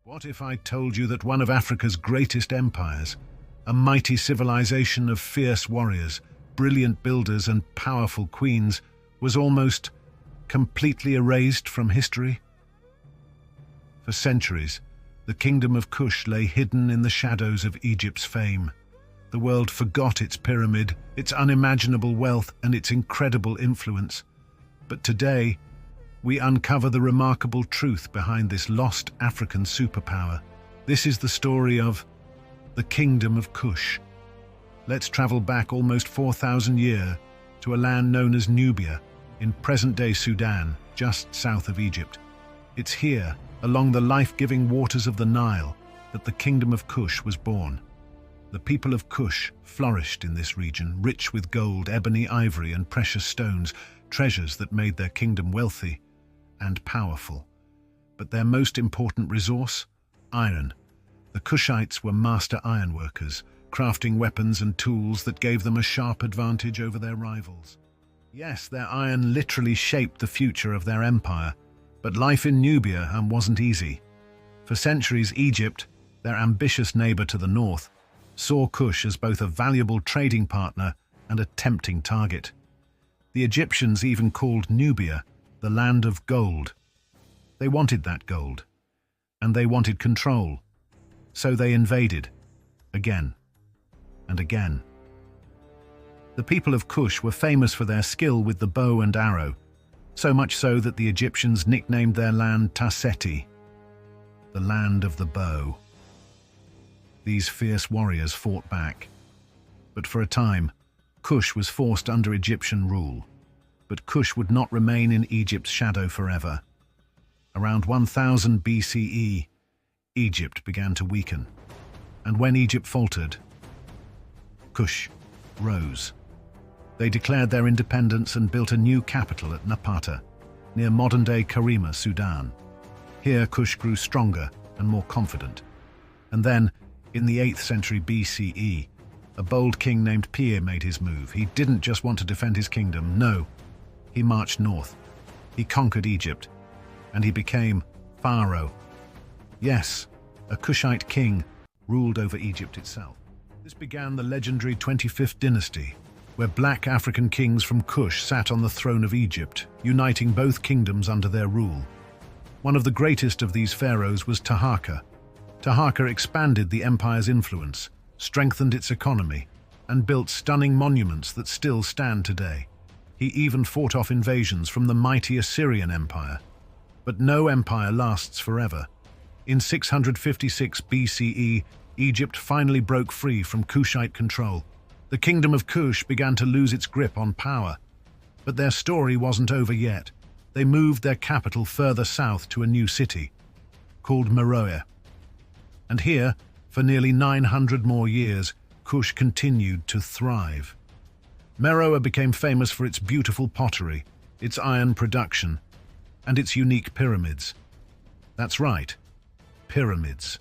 What if I told you that one of Africa's greatest empires, a mighty civilization of fierce warriors, brilliant builders and powerful queens, was almost completely erased from history? For centuries, the Kingdom of Kush lay hidden in the shadows of Egypt's fame. The world forgot its pyramid, its unimaginable wealth, and its incredible influence. But today, we uncover the remarkable truth behind this lost African superpower. This is the story of the Kingdom of Kush. Let's travel back almost 4,000 years to a land known as Nubia, in present-day Sudan, just south of Egypt. It's here, along the life-giving waters of the Nile, that the Kingdom of Kush was born. The people of Kush flourished in this region, rich with gold, ebony, ivory, and precious stones, treasures that made their kingdom wealthy and powerful. But their most important resource? Iron. The Kushites were master ironworkers, crafting weapons and tools that gave them a sharp advantage over their rivals. Yes, their iron literally shaped the future of their empire, but life in Nubia wasn't easy. For centuries, Egypt, their ambitious neighbor to the north, saw Kush as both a valuable trading partner and a tempting target. The Egyptians even called Nubia the land of gold. They wanted that gold, and they wanted control. So they invaded, again and again. The people of Kush were famous for their skill with the bow and arrow, so much so that the Egyptians nicknamed their land Taseti, the land of the bow. These fierce warriors fought back, but for a time, Kush was forced under Egyptian rule. But Kush would not remain in Egypt's shadow forever. Around 1000 BCE, Egypt began to weaken, and when Egypt faltered, Kush rose. They declared their independence and built a new capital at Napata, near modern-day Karima, Sudan. Here Kush grew stronger and more confident. And then, in the 8th century BCE, a bold king named Pir made his move. He didn't just want to defend his kingdom, no. He marched north. He conquered Egypt, and he became Pharaoh. Yes, a Kushite king ruled over Egypt itself. This began the legendary 25th dynasty, where black African kings from Kush sat on the throne of Egypt, uniting both kingdoms under their rule. One of the greatest of these pharaohs was Taharqa. Taharqa expanded the empire's influence, strengthened its economy, and built stunning monuments that still stand today. He even fought off invasions from the mighty Assyrian Empire. But no empire lasts forever. In 656 BCE, Egypt finally broke free from Kushite control. The Kingdom of Kush began to lose its grip on power. But their story wasn't over yet. They moved their capital further south to a new city, called Meroë. And here, for nearly 900 more years, Kush continued to thrive. Meroë became famous for its beautiful pottery, its iron production, and its unique pyramids. That's right, pyramids.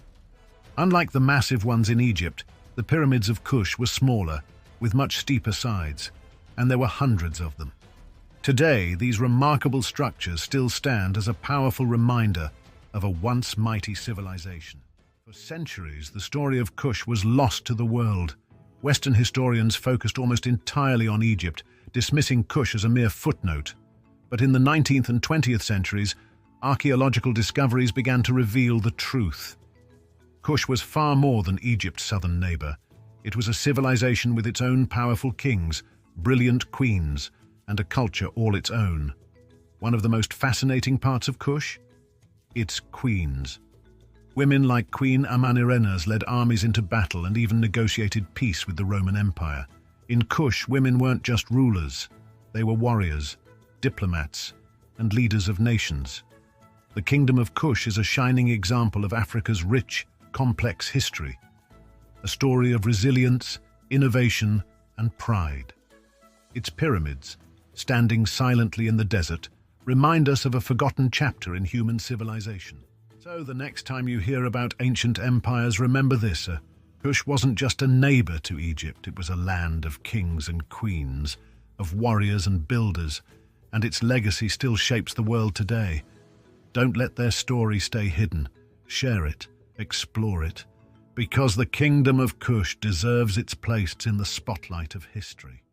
Unlike the massive ones in Egypt, the pyramids of Kush were smaller, with much steeper sides, and there were hundreds of them. Today, these remarkable structures still stand as a powerful reminder of a once mighty civilization. For centuries, the story of Kush was lost to the world. Western historians focused almost entirely on Egypt, dismissing Kush as a mere footnote. But in the 19th and 20th centuries, archaeological discoveries began to reveal the truth. Kush was far more than Egypt's southern neighbor. It was a civilization with its own powerful kings, brilliant queens, and a culture all its own. One of the most fascinating parts of Kush? Its queens. Women like Queen Amanirenas led armies into battle and even negotiated peace with the Roman Empire. In Kush, women weren't just rulers. They were warriors, diplomats, and leaders of nations. The Kingdom of Kush is a shining example of Africa's rich, complex history. A story of resilience, innovation, and pride. Its pyramids, standing silently in the desert, remind us of a forgotten chapter in human civilization. So the next time you hear about ancient empires, remember this. Kush wasn't just a neighbor to Egypt, it was a land of kings and queens, of warriors and builders, and its legacy still shapes the world today. Don't let their story stay hidden. share it, explore it, because the Kingdom of Kush deserves its place in the spotlight of history.